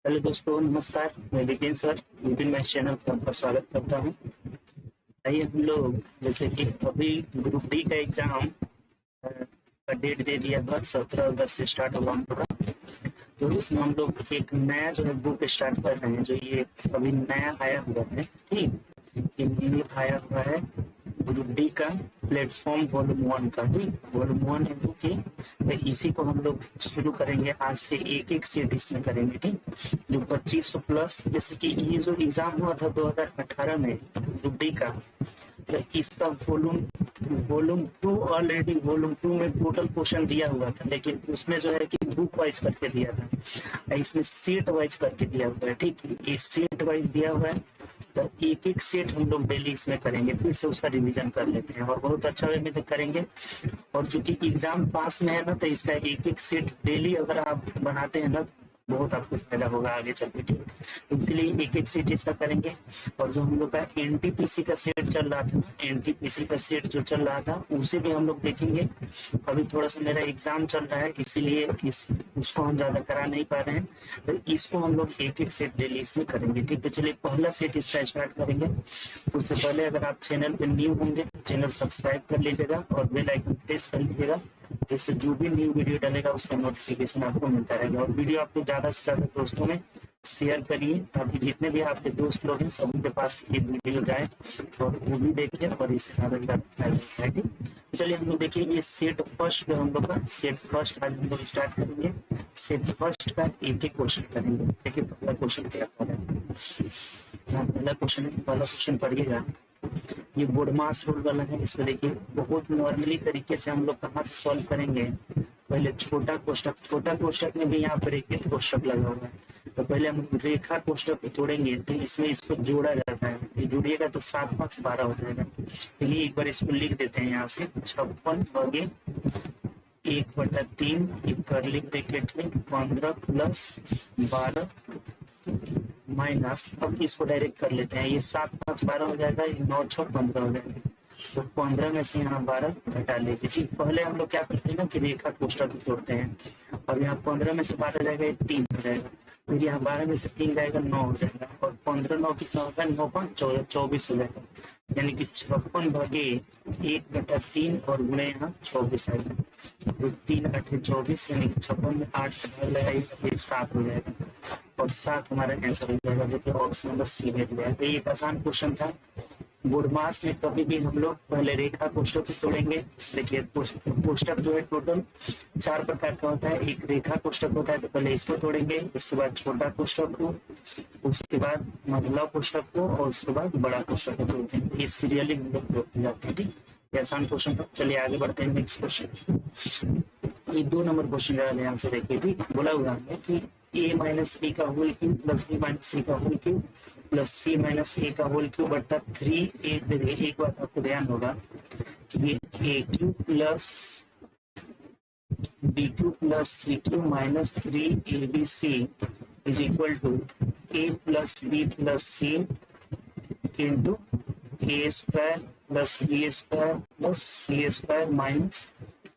Hello दोस्तों, नमस्कार। मैं Vipin sir Vipin math channel पर आपका स्वागत करता हूँ। आइए हम लोग जैसे कि अभी ग्रुप डी का एग्जाम का डेट दे दिया हुआ 17 अगस्त से स्टार्ट होगा हम लोग का। तो इसमें हम लोग एक नया जो है बुक स्टार्ट कर रहे हैं, जो ये अभी नया आया हुआ है। ठीक, ये आया हुआ है ग्रुप डी का प्लेटफॉर्म वॉल्यूम 1 का। ठीक, वॉल्यूम 1 है बुक की। तो इसी को हम लोग शुरू करेंगे आज से, एक एक सेट इसमें करेंगे। ठीक, जो 2500 प्लस, जैसे कि ये जो एग्जाम हुआ था 2018 में ग्रुप डी का, तो इसका वॉल्यूम 2 ऑलरेडी वॉल्यूम 2 में टोटल क्वेश्चन दिया हुआ था, लेकिन उसमें जो है कि बुक वाइज करके दिया था, इसमें सेट वाइज करके दिया हुआ है। ठीक, ये सेट वाइज दिया हुआ है, तो एक एक सेट हम लोग डेली इसमें करेंगे, फिर से उसका रिवीजन कर लेते हैं और बहुत अच्छा वे में करेंगे। और चूंकि एग्जाम पास में है ना, तो इसका एक एक सेट डेली अगर आप बनाते हैं ना, बहुत आपको फायदा होगा आगे चल के। ठीक, तो इसलिए एक एक सेट इसका करेंगे। और जो हम लोग का एनटीपीसी का सेट चल रहा था, एनटीपीसी का सेट जो चल रहा था उसे भी हम लोग देखेंगे। अभी थोड़ा सा मेरा एग्जाम चल रहा है, इसीलिए उसको हम ज्यादा करा नहीं पा रहे हैं, तो इसको हम लोग एक एक सेट डेली इसमें करेंगे। ठीक, तो चलिए पहला सेट इसका स्टार्ट करेंगे। उससे पहले अगर आप चैनल पर न्यू होंगे, चैनल सब्सक्राइब कर लीजिएगा और बेल आइकन प्रेस कर लीजिएगा, जैसे जो भी न्यू वीडियो डालेगा उसका नोटिफिकेशन आपको मिलता रहेगा। और वीडियो आपको ज्यादा से ज्यादा दोस्तों में शेयर करिए, ताकि जितने भी आपके दोस्त लोग हैं सभी के पास ये वीडियो जाए और वो भी देखें और इससे ज्यादा फायदा है। ठीक, तो चलिए हम लोग देखिए ये सेट फर्स्ट हम लोग का सेट फर्स्ट आज हम लोग स्टार्ट करेंगे। सेट फर्स्ट का एक एक क्वेश्चन करेंगे। देखिए पहला क्वेश्चन क्या है, पहला क्वेश्चन पढ़िएगा। ये बोर्ड मास रूल वाला है, इसको देखिए बहुत नॉर्मली तरीके से हम लोग कहाँ से सॉल्व करेंगे। पहले छोटा कोष्ठक में भी यहाँ पर एक कोष्ठक लगा हुआ है, तो पहले हम रेखा कोष्ठक को तोड़ेंगे, तो इसमें इसको जोड़ा जाता है। तो जोड़िएगा तो 7 5 12 हो जाएगा। तो ये एक बार इसको लिख देते हैं यहाँ से, 56 भागे 1/3 कर्ली ब्रैकेट में 15 प्लस 12 माइनस, अब इसको डायरेक्ट कर लेते हैं। ये 7 5 12 हो जाएगा, ये 9 6 15 हो जाएगा। तो 15 में से यहाँ 12 घटा लीजिए। ठीक, पहले हम लोग क्या करते हैं ना कि रेखा कोष्ठक तोड़ते हैं, और यहाँ 15 में से 12 जाएगा, ये 3 हो जाएगा। फिर यहाँ 12 में से 3 जाएगा, 9 हो जाएगा। और 15 9 कितना होगा, 9 5 14 24 हो जाएगा। यानी कि 56 भागे 1/3 और गुणे यहाँ 24 आएगा। तो 3 8 24, यानी कि 56 में 8 से भाग लगाइएगा, 7 हो जाएगा। और 7 हमारा आंसर हो जाएगा, जो कि ऑप्शन नंबर सी में दिया है। तो ये एक आसान क्वेश्चन था। बोर्ड मास में कभी भी हम लोग पहले रेखा कोष्ठक को तोड़ेंगे। देखिए कोष्ठक जो है टोटल 4 प्रकार का होता है। एक रेखा कोष्ठक होता है, तो पहले इसको तोड़ेंगे, उसके बाद छोटा कोष्ठक को, उसके बाद मझला कोष्ठक को, और उसके बाद बड़ा कोष्ठक को तोड़ते हैं। ये सीरियली हम लोग तोड़ते जाते हैं। ठीक, ये आसान क्वेश्चन था। चलिए आगे बढ़ते हैं नेक्स्ट क्वेश्चन। ये 2 नंबर क्वेश्चन जरा ध्यान से देखिए। ठीक, बोला हुआ है कि a माइनस बी का whole cube plus b minus c का whole cube plus c minus a का होल क्यूब बटा 3a। देखिए एक बात आपको ध्यान होगा कि ये a cube plus B cube plus C cube minus 3abc is equal to a plus B plus c into a square plus b square plus c square minus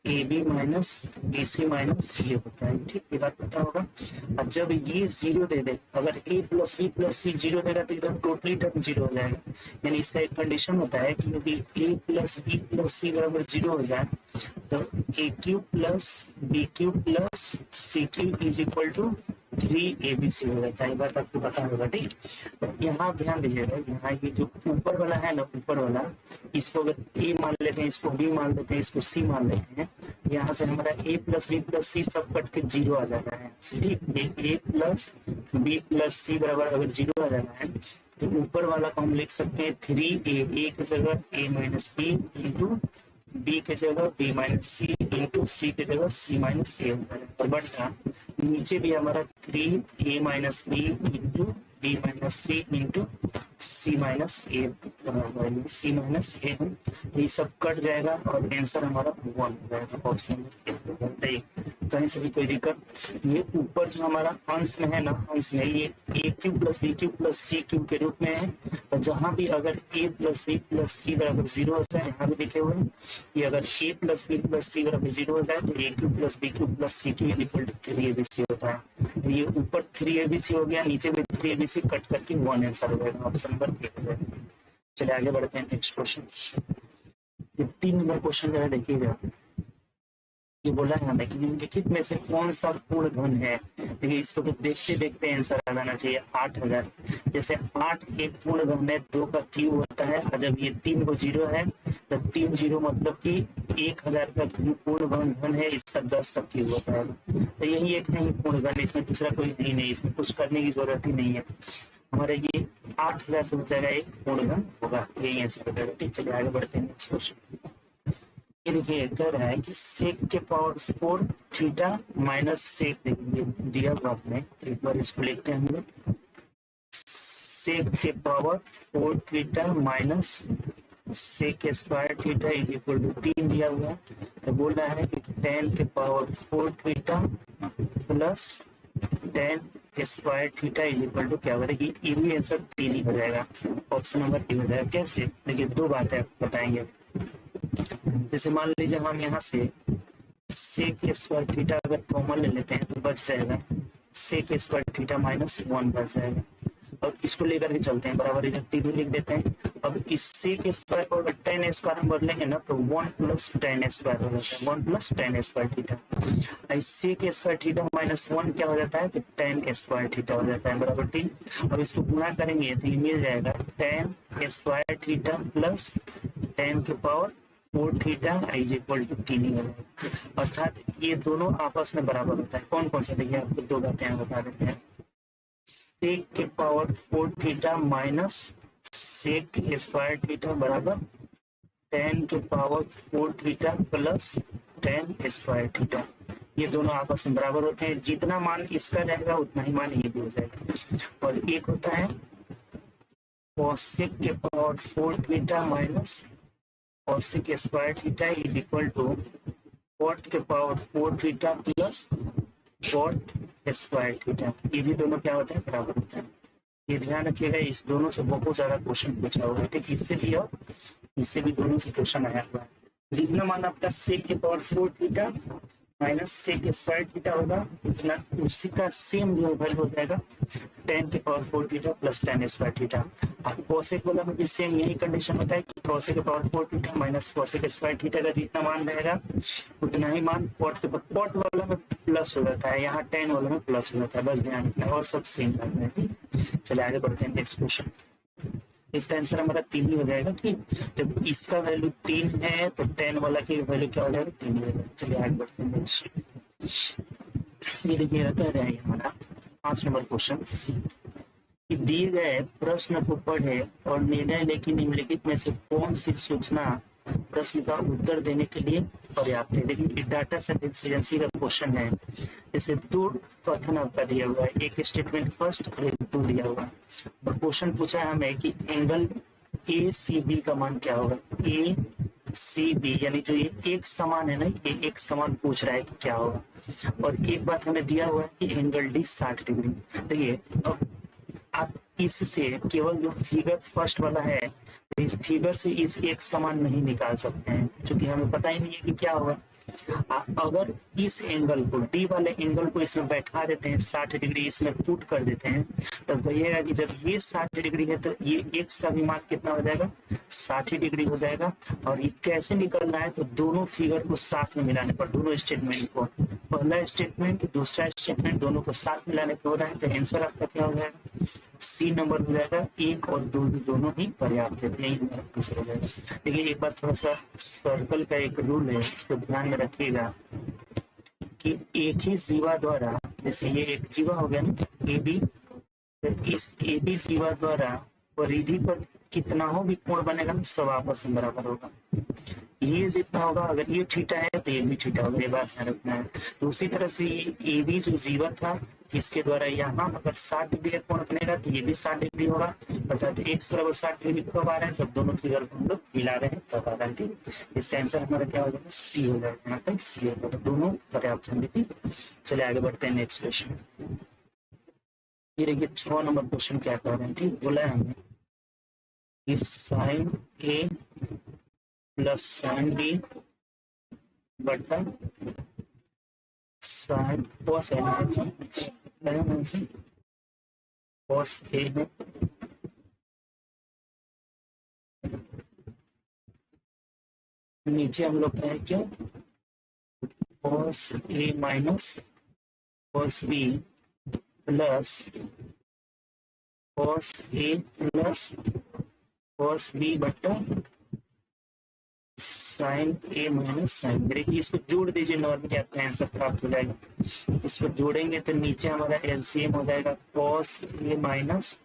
a b minus b c minus c होता है। ठीक, ये बात पता होगा। अब जब ये 0 दे दे, अगर a प्लस बी प्लस सी 0 देगा तो एकदम टोटली टर्म 0 हो जाएगा। यानी इसका एक कंडीशन होता है कि यदि a प्लस बी प्लस सी बराबर 0 हो जाए, तो a cube plus B cube plus C cube is equal to 3abc हो जाता है। ये बात आपको पता होगा। ठीक, तो यहाँ ध्यान दीजिएगा, यहाँ ये जो ऊपर वाला है ना, ऊपर वाला, इसको अगर a मान लेते हैं, इसको b मान लेते हैं, इसको c मान लेते हैं, यहाँ से हमारा a प्लस बी प्लस सी सब कट के 0 आ जाता है। ठीक, ये a प्लस बी प्लस सी बराबर अगर 0 आ जाना है, तो ऊपर वाला को हम लिख सकते हैं 3a की जगह a minus B into B की जगह बी माइनस सी इंटू सी की जगह सी माइनस ए होता है। और बटा नीचे भी हमारा 3a minus B into b minus C into c minus a, c minus a, ये सब कट जाएगा और आंसर हमारा 1 हो जाएगा। ऑप्शन कहीं से भी कोई दिक्कत। ये ऊपर जो हमारा अंश में है ना, अंश में ये a cube plus b cube plus c cube के रूप में है। तो जहां भी अगर ए प्लस बी प्लस सी बराबर 0 हो जाए, यहाँ भी लिखे हुए हैं कि अगर ए प्लस बी प्लस सी बराबर 0 हो जाए तो a cube plus b cube plus c cube equal to 3abc होता है। तो ये ऊपर 3abc हो गया, नीचे भी 3abc, कट करके 1 आंसर हो जाएगा, ऑप्शन नंबर ए हो जाएगा। चलिए आगे बढ़ते हैं नेक्स्ट क्वेश्चन। 3 नंबर क्वेश्चन जो है देखिएगा, ये बोला है हमें कि निम्नलिखित में से कौन सा पूर्ण घन है। देखिए इसको तो देखते देखते आंसर आ जाना चाहिए। 8000, जैसे 8 एक पूर्ण घन है, 2 का क्यूब होता है, और जब ये 3 को 0 है तब 3 0 मतलब कि 1000 का पूर्ण घन है, इसका 10 का क्यूब होता है। तो यही एक है पूर्ण घन, इसमें दूसरा कोई नहीं, इसमें कुछ करने की जरूरत ही नहीं है। हमारे ये 8000 से हो जाएगा एक पूर्ण घन होगा, यही आंसर हो जाएगा। ठीक, चलिए आगे बढ़ते हैं नेक्स्ट क्वेश्चन। ये देखिए कह रहा है कि सेक के पावर 4 थीटा माइनस सेक, देखिए दिया हुआ आपने, एक बार इसको लिखते हैं हम लोग। सेक के power 4 theta minus sec square theta is equal to 3 दिया हुआ है। तो बोल रहा है कि 10 के power 4 theta plus 10 square theta is equal to क्या होगा, कि ये भी आंसर 3 ही हो जाएगा, ऑप्शन नंबर ए हो जाएगा। कैसे, देखिए 2 बातें बताएंगे। जैसे मान लीजिए हम यहाँ से सेक स्क्वायर थीटा अगर कॉमन ले लेते हैं तो बच जाएगा सेक स्क्वायर थीटा माइनस 1 बच जाएगा, और इसको लेकर के चलते हैं, बराबर इधर 3 लिख देते हैं। अब इस सेक स्क्वायर को अगर 10 स्क्वायर हम बदलेंगे ना तो 1 प्लस 10 स्क्वायर हो जाता है, 1 plus 10 square theta. Sec square theta minus 1 क्या हो जाता है, तो 10 स्क्वायर थीटा हो जाता है, बराबर 3। अब इसको गुणा करेंगे तो ये मिल जाएगा 10 स्क्वायर थीटा प्लस 10 के power 4 theta is equal to 3 ही होगा। अर्थात ये दोनों आपस में बराबर होता है। कौन कौन सा, देखिए आपको 2 बातें बता देते हैं। सेक के power 4 theta minus sec square theta बराबर 10 के power 4 theta plus 10 square theta, ये दोनों आपस में बराबर होते हैं। जितना मान इसका रहेगा उतना ही मान ये भी हो जाएगा। और एक होता है कोसेक के power 4 theta minus cosec square theta is equal to cot के power 4 theta plus cot square theta, ये भी दोनों क्या होता है, बराबर होता है। ये ध्यान रखिएगा, इस दोनों से बहुत ज्यादा क्वेश्चन पूछा होगा। ठीक, इससे भी और इससे भी दोनों से क्वेश्चन आया हुआ है। जितना मान आपका सेक के power 4 theta minus sec square theta होगा, उतना उसी का सेम जो वैल्यू हो जाएगा 10 के power 4 theta plus 10 square theta. अब कोसेक वाला में भी सेम यही कंडीशन होता है कि कोसेक के power 4 theta minus cosec square theta का जितना मान रहेगा उतना ही मान कॉट के पावर, कॉट वाला में प्लस हो जाता है, यहाँ 10 वाला में प्लस हो जाता है, बस ध्यान रखना है, और सब सेम करना है। चलिए आगे बढ़ते हैं नेक्स्ट क्वेश्चन। इसका आंसर हमारा 3 ही हो जाएगा कि जब इसका वैल्यू 3 है तो 10 वाला की वैल्यू क्या हो जाएगा, 3 हो जाएगा। चलिए आगे बढ़ते हैं नेक्स्ट। ये देखिए कह रहा है हमारा 5 नंबर क्वेश्चन कि दिए गए प्रश्न को पढ़े और निर्णय लेकिन निम्नलिखित में से कौन सी सूचना प्रश्न का उत्तर देने के लिए पर्याप्त है। देखिए डाटा सफिशिएंसी का क्वेश्चन है। जैसे 2 कथन आपका दिया हुआ है, एक स्टेटमेंट फर्स्ट और एक 2 दिया हुआ है, और क्वेश्चन पूछा है हमें कि एंगल ए सी बी का मान क्या होगा। ए सी बी यानी जो ये एक्स का मान है ना, ये एक्स का मान पूछ रहा है कि क्या होगा। और एक बात हमें दिया हुआ है कि एंगल डी 60 डिग्री। देखिए अब आप इससे केवल जो फिगर फर्स्ट वाला है, तो इस फिगर से इस एक्स का मान नहीं निकाल सकते हैं, क्योंकि हमें पता ही नहीं है कि क्या होगा। अगर इस एंगल को, डी वाले एंगल को इसमें बैठा देते हैं, 60 डिग्री इसमें पुट कर देते हैं, तब कहिएगा कि जब ये 60 डिग्री है तो ये एक्स का भी मान कितना हो जाएगा, 60 डिग्री हो जाएगा। और ये कैसे निकलना है, तो दोनों फिगर को साथ में मिलाने पर, दोनों स्टेटमेंट को, पहला स्टेटमेंट दूसरा स्टेटमेंट दोनों को साथ मिलाने पर हो रहा है, तो आंसर आपका क्या हो जाएगा, सी नंबर हो जाएगा। 1 और 2 दोनों ही पर्याप्त है, यही आंसर हो जाएगा। देखिए एक बार थोड़ा सा सर्कल का एक रूल है, इसको ध्यान में रखिएगा कि एक ही जीवा द्वारा, जैसे ये एक जीवा हो गया ना ए बी, तो इस ए बी जीवा द्वारा परिधि पर कितना हो भी कोण बनेगा ना, सब आपस में बराबर होगा। ये जितना होगा, अगर ये थीटा है तो ये भी थीटा होगा, ये बात ध्यान रखना है। तो उसी तरह से ये ए बी जो जीवा था इसके द्वारा यहाँ अगर 60 डिग्री का कोण बनेगा तो ये भी 60 डिग्री होगा, अर्थात x बराबर 60 डिग्री कब आ रहा है, जब दोनों फिगर को हम लोग मिला रहे हैं तब आ रहा है। ठीक, इसका आंसर हमारा क्या हो जाएगा, सी हो जाएगा, यहाँ पे सी हो जाएगा, दोनों पर्याप्त हैं। ठीक, चलिए आगे बढ़ते हैं नेक्स्ट क्वेश्चन। ये देखिए 6 नंबर क्वेश्चन क्या कह रहे हैं। ठीक, बोला है हमें कि sine a plus sine b बटा sine cos a cos a है नीचे हम लोग क्या है क्या cos a minus cos b plus cos a plus cos b बटा sine a minus sine b. इसको जोड़ दीजिए, नॉर्मली आपका आंसर प्राप्त हो जाएगा। इसको जोड़ेंगे तो नीचे हमारा एलसीएम हो जाएगा cos a minus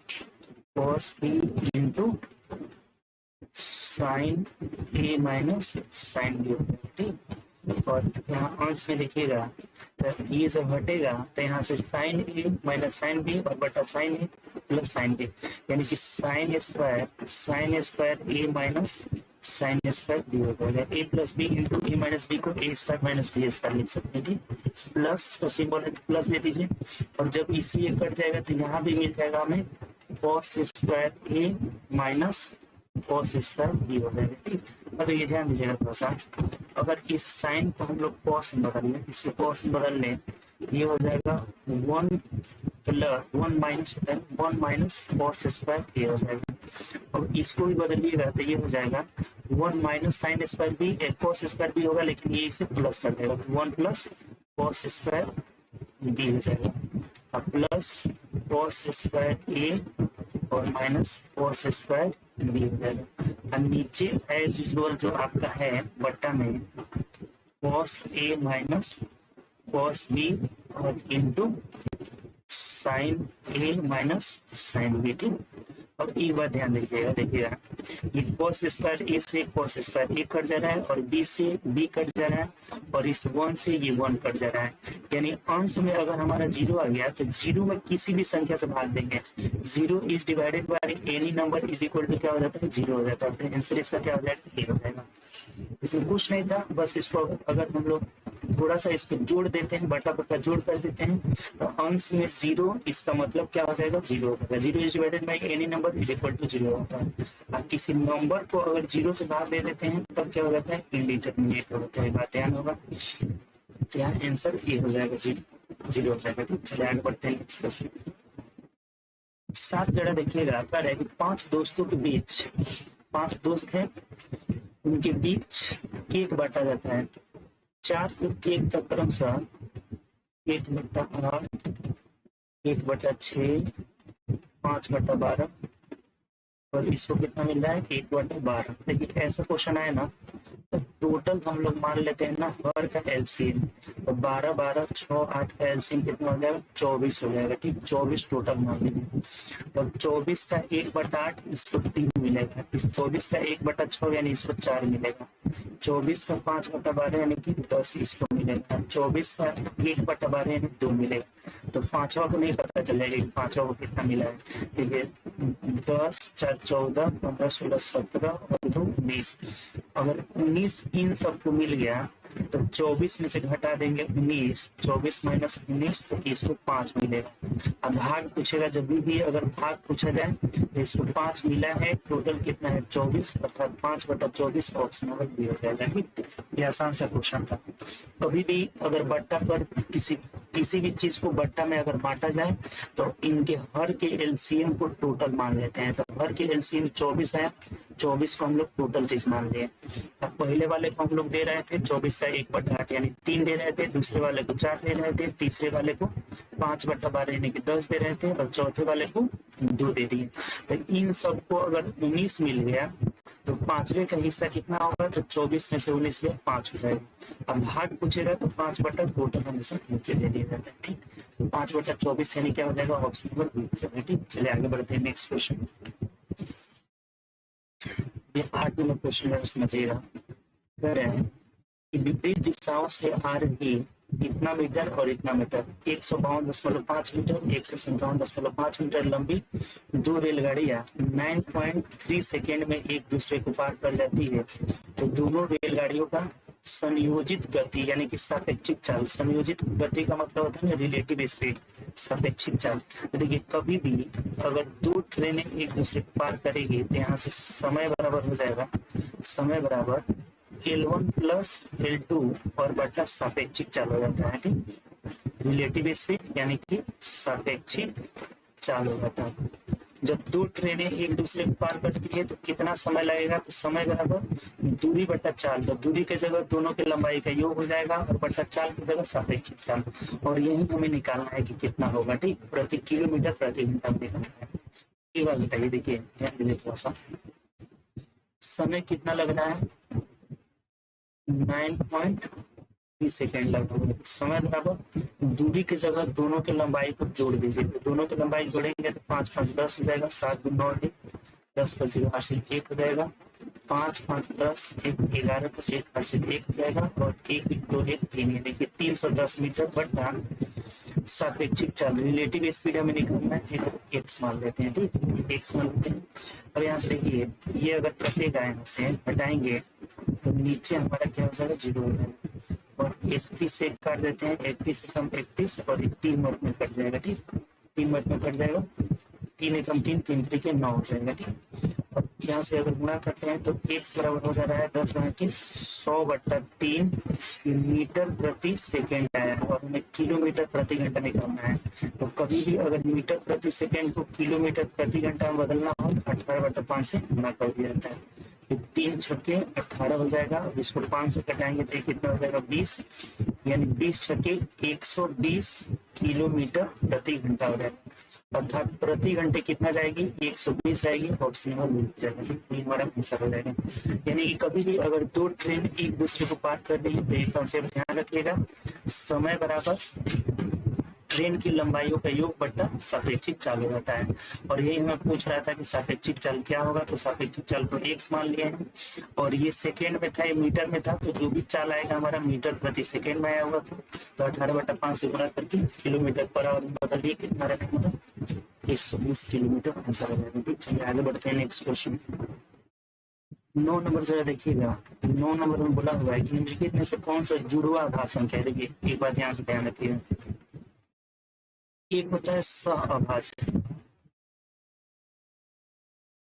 cos b into sine a minus sine b हो जाएगा। ठीक, और यहाँ अंश में देखिएगा तो ये जब हटेगा तो यहाँ से sign a minus sine B और बटा sine a plus sine B, यानी कि साइन स्क्वायर ए माइनस साइन स्क्वायर बी हो जाएगा। ए प्लस बी इंटू ए माइनस बी को ए स्क्वायर माइनस बी स्क्वायर लिख सकते हैं। ठीक, प्लस का सिंबल है प्लस दे दीजिए, और जब इसी ये कट जाएगा तो यहाँ भी मिल जाएगा हमें कॉस स्क्वायर ए माइनस कॉस स्क्वायर बी हो जाएगा। ठीक, अब ये ध्यान दीजिएगा थोड़ा सा, अगर इस साइन को हम लोग कॉस में बदल लें, इसको कॉस में बदल लें, ये हो जाएगा 1 माइनस कॉस स्क्वायर ए हो जाएगा। अब इसको भी बदलिएगा तो ये हो जाएगा 1 minus sine square B, cos square B होगा, लेकिन ये इसे प्लस कर देगा तो 1 प्लस कॉस स्क्वायर बी हो जाएगा, अब प्लस कॉस स्क्वायर ए और माइनस कॉस स्क्वायर बी हो जाएगा। और नीचे एज यूजुअल जो आपका है बट्टा में cos a minus cos B और into sine a minus sine B. ठीक, अब एक बार ध्यान दीजिएगा, देखिएगा ये कॉस स्क्वायर ए से कॉस स्क्वायर ए कट जा रहा है और बी से बी कट जा रहा है और इस 1 से ये 1 कट जा रहा है, यानी अंश में अगर हमारा 0 आ गया तो 0 में किसी भी संख्या से भाग देंगे, 0 is divided by any number is equal to क्या हो जाता है, 0 हो जाता है। तो आंसर इसका क्या हो जाएगा, ए हो जाएगा। इसमें कुछ नहीं था, बस इसको अगर हम लोग थोड़ा सा इसको जोड़ देते हैं, बटा बटा जोड़ कर देते हैं, तो अंश में 0, इसका मतलब क्या हो जाएगा, 0 हो जाएगा। 0 is divided by any number is equal to 0 होता है। अब किसी नंबर को अगर 0 से भाग दे देते हैं तब क्या हो जाता है, इंडिटरमिनेट हो जाता है। बात ध्यान होगा, तो यहाँ आंसर ए हो जाएगा, 0 हो जाएगा। ठीक, चलिए आगे बढ़ते हैं नेक्स्ट क्वेश्चन। 7 जरा देखिएगा, कह रहा है कि 5 दोस्तों के बीच, 5 दोस्त हैं, उनके बीच केक बांटा जाता है। 4 को केक का क्रमशः 1/8, 1/6, 5/12 और इसको कितना मिल रहा है, 1/12। देखिए ऐसा क्वेश्चन आए ना तो टोटल हम लोग मान लेते हैं ना हर का एलसीएम, तो 12, 12, 6, 8 का एलसीएम कितना हो जाएगा, 24 हो जाएगा। ठीक, 24 टोटल मान लीजिए, तो 24 का 1/8 इसको 3 मिलेगा, इस 24 का 1/6 यानी इसको 4 मिलेगा, 24 का 5/12 यानी कि 10 इसको मिलेगा, 24 का 1/12 यानी 2 मिलेगा। तो 5वां को नहीं पता चलेगा 5वां को कितना मिला है। ठीक है, 10, 4, 14, 15, 16, 17 और 2, 19। अगर 19 इन सबको मिल गया तो 24 में से घटा देंगे 19, 24 माइनस 19, तो इसको 5 मिलेगा। अब भाग पूछेगा, जब भी अगर भाग पूछा जाए तो इसको 5 मिला है, टोटल कितना है 24, अर्थात 5/24 ऑप्शन नंबर बी हो जाएगा। ठीक, ये आसान सा क्वेश्चन था। कभी भी अगर बट्टा पर किसी भी चीज को बट्टा में अगर बांटा जाए तो इनके हर के एलसीएम को टोटल मान लेते हैं, तो हर के एलसीएम 24 है, 24 को हम लोग टोटल चीज मान लिए। अब पहले वाले को हम लोग दे रहे थे 24 का 1/8 यानी 3 दे रहे थे, दूसरे वाले को 4 दे रहे थे, तीसरे वाले को 5/12 यानी कि 10 दे रहे थे और चौथे वाले को 2 दे दिए। तो इन सबको अगर 19 मिल गया तो 5वें का हिस्सा कितना होगा, तो 24 में से 19 गया 5 हो जाएगा। अब भाग पूछेगा तो 5/, टोटल हमेशा नीचे दे दिया जाता है। ठीक, तो 5/24 यानी क्या हो जाएगा, ऑप्शन नंबर बी हो जाएगा। ठीक, चलिए आगे बढ़ते हैं नेक्स्ट क्वेश्चन। ये 8 नंबर क्वेश्चन है, समझिएगा। कह रहे हैं कि विपरीत दिशाओं से आ रही इतना मीटर और इतना मीटर, 152.5 मीटर, 157.5 मीटर लंबी दो रेलगाड़ियां 9.3 सेकेंड में एक दूसरे को पार कर जाती है, तो दोनों रेलगाड़ियों का संयोजित गति यानी कि सापेक्षिक चाल, संयोजित गति का मतलब होता है रिलेटिव स्पीड, सापेक्षिक चाल। तो देखिए कभी भी अगर दो ट्रेनें एक दूसरे को पार करेगी तो यहाँ से समय बराबर हो जाएगा, समय बराबर L1 प्लस L2 और बटा सापेक्षिक चाल हो जाता है, ठीक, रिलेटिव स्पीड यानी कि सापेक्षिक चाल हो जाता है। जब दो ट्रेनें एक दूसरे को पार करती है तो कितना समय लगेगा, तो समय बराबर दूरी बटा चाल, तो दूरी की जगह दोनों की लंबाई का योग हो जाएगा और बटा चाल की जगह सापेक्षिक चाल, और यही हमें निकालना है कि कितना होगा, ठीक, प्रति किलोमीटर प्रति घंटा में निकालना है। ये बात बताइए, देखिए ध्यान दीजिए थोड़ा सा, समय कितना लग रहा है 9.3 सेकेंड लग रहा है, समय बराबर दूरी की जगह दोनों के लंबाई को जोड़ दीजिए, तो दोनों की लंबाई जोड़ेंगे तो 5 5 10 हो जाएगा, 7 2 9 1 10 पर 0 हासिल 1 हो जाएगा, 5 5 10 1 11 पर 1 हासिल 1 हो जाएगा, और 1 1 2 1 3 यानी कि 310 मीटर बटा सापेक्षिक चाल, रिलेटिव स्पीड हमें निकालना है, इसे एक्स मान लेते हैं, ठीक, एक्स मान लेते हैं। अब यहाँ से देखिए ये अगर कटेगा, यहाँ से हटाएंगे तो नीचे हमारा क्या हो जाएगा 0 हो जाएगा, और 31 से काट देते हैं, 31 से कम 31 और 3 मिनट में कट जाएगा, ठीक, 3 मिनट में कट जाएगा, 3 एकम 3 3 तरीके 9 हो जाएगा, ठीक। और यहाँ से अगर गुणा करते हैं तो x बराबर हो जा रहा है 10/100/3 मीटर प्रति सेकेंड आया, और हमें किलोमीटर प्रति घंटा निकालना है। तो कभी भी अगर मीटर प्रति सेकेंड को किलोमीटर प्रति घंटा में बदलना हो तो 18/5 से गुणा कर दिया जाता है, तो 3 छक्के 18 हो जाएगा, और इसको 5 से कटाएंगे तो कितना हो जाएगा 20, यानी 20 छक्के 120 किलोमीटर प्रति घंटा हो जाएगा, अर्थात प्रति घंटे कितना जाएगी 120 जाएगी, ऑप्शन नंबर मिल जाएगा, ये हमारा आंसर हो जाएगा। यानी कि कभी भी अगर दो ट्रेन एक दूसरे को पार कर रही है तो एक कॉन्सेप्ट ध्यान रखिएगा, समय बराबर ट्रेन की लंबाइयों का योग बटा सापेक्षिक चाल हो जाता है, और यही हमें पूछ रहा था कि सापेक्षिक चाल क्या होगा, तो सापेक्षिक चाल को x मान लिए हैं, और ये सेकेंड में था, ये मीटर में था, तो जो भी चाल आएगा हमारा मीटर प्रति सेकेंड में आया होगा, तो 18/5 से गुणा करके किलोमीटर पर आवर बदलिए, कितना रहेगा मतलब 120 किलोमीटर आंसर हो जाएगा। चलिए आगे बढ़ते हैं नेक्स्ट क्वेश्चन। 9 नंबर जरा देखिएगा, 9 नंबर में बोला हुआ है कि निम्नलिखित में से कौन सा जुड़वा आभास संख्या, देखिए एक बात यहाँ से ध्यान रखिएगा, एक होता है सहअभाज्य,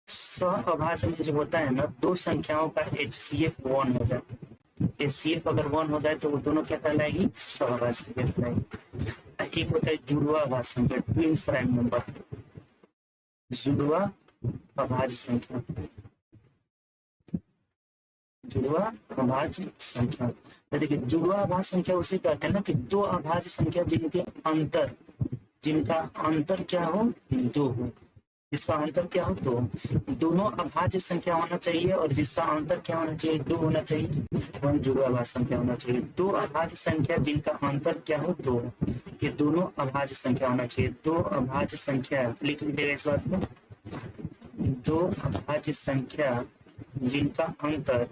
सहअभाज्य में जो होता है ना, दो संख्याओं का HCF 1 हो जाए, HCF अगर 1 हो जाए तो वो दोनों क्या कहलाएगी, सहअभाज्य कहलाएगी। एक होता है जुड़वा अभाज्य संख्या, ट्विंस प्राइम नंबर, जुड़वा अभाज्य संख्या, जुड़वा अभाज्य संख्या। तो देखिए जुड़वा अभाज्य संख्या उसे कहते हैं ना कि दो अभाज्य संख्या जिनका अंतर क्या हो, 2 हो, जिसका अंतर क्या हो 2, दोनों अभाज्य संख्या होना चाहिए, और जिसका अंतर क्या होना चाहिए 2 होना चाहिए, वह जुड़वा अभाज्य संख्या होना चाहिए। दो अभाज्य संख्या जिनका अंतर क्या हो 2, ये दोनों अभाज्य संख्या होना चाहिए। दो अभाज्य संख्या लिख लीजिएगा इस बात को, दो अभाज्य संख्या जिनका अंतर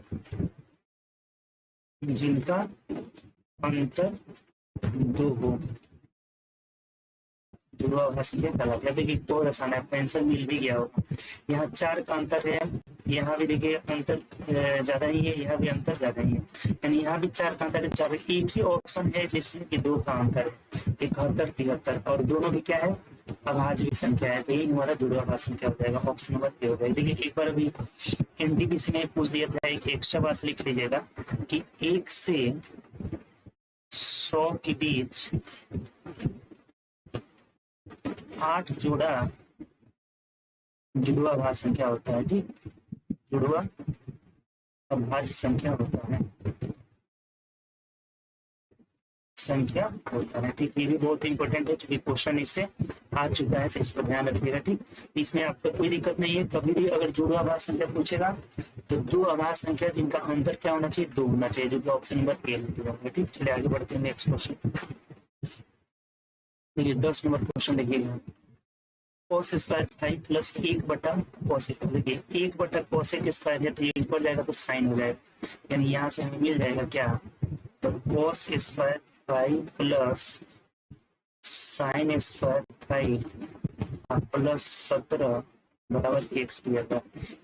2 हो, जुड़वा अभाज्य संख्या कहलाती है। देखिए तो आसान है, आपका आंसर मिल भी गया होगा। यहाँ 4 का अंतर है, यहाँ भी देखिए अंतर ज्यादा ही है, यहाँ भी अंतर ज्यादा ही है, यानी यहाँ भी 4 का अंतर है, 4 एक ही ऑप्शन है जिसमें कि 2 का अंतर है, 71 73, और दोनों भी क्या है अभाज्य संख्या है, तो यही हमारा जुड़वा अभाज्य संख्या हो जाएगा, ऑप्शन नंबर ए हो गया। देखिए एक बार अभी एनटीपीसी ने पूछ दिया था, एक एक्स्ट्रा बात लिख लीजिएगा कि 1 से 100 के बीच 8 जोड़ा जुड़वा अभाज्य संख्या होता है, ठीक, जुड़वा अभाज्य संख्या होता है, ठीक। ये भी बहुत इंपॉर्टेंट है, क्योंकि क्वेश्चन इससे आ चुका है, तो इस पर ध्यान रखिएगा, ठीक। इसमें आपको कोई दिक्कत नहीं है, कभी भी अगर जुड़वा अभाज्य संख्या पूछेगा तो दो अभाज्य संख्या जिनका अंतर क्या होना चाहिए 2 होना चाहिए, जो कि ऑप्शन नंबर ए दिया होगा, ठीक। चलिए आगे बढ़ते हैं नेक्स्ट क्वेश्चन। देखिए 10 नंबर क्वेश्चन देखिएगा, cos स्क्वायर 5 प्लस 1/cosec, देखिए 1/cosec स्क्वायर है तो ये ऊपर जाएगा तो साइन हो जाएगा, यानी यहाँ से हमें मिल जाएगा क्या, तो cos square 5 plus sine square 5 plus 17 बराबर एक्स दिया था।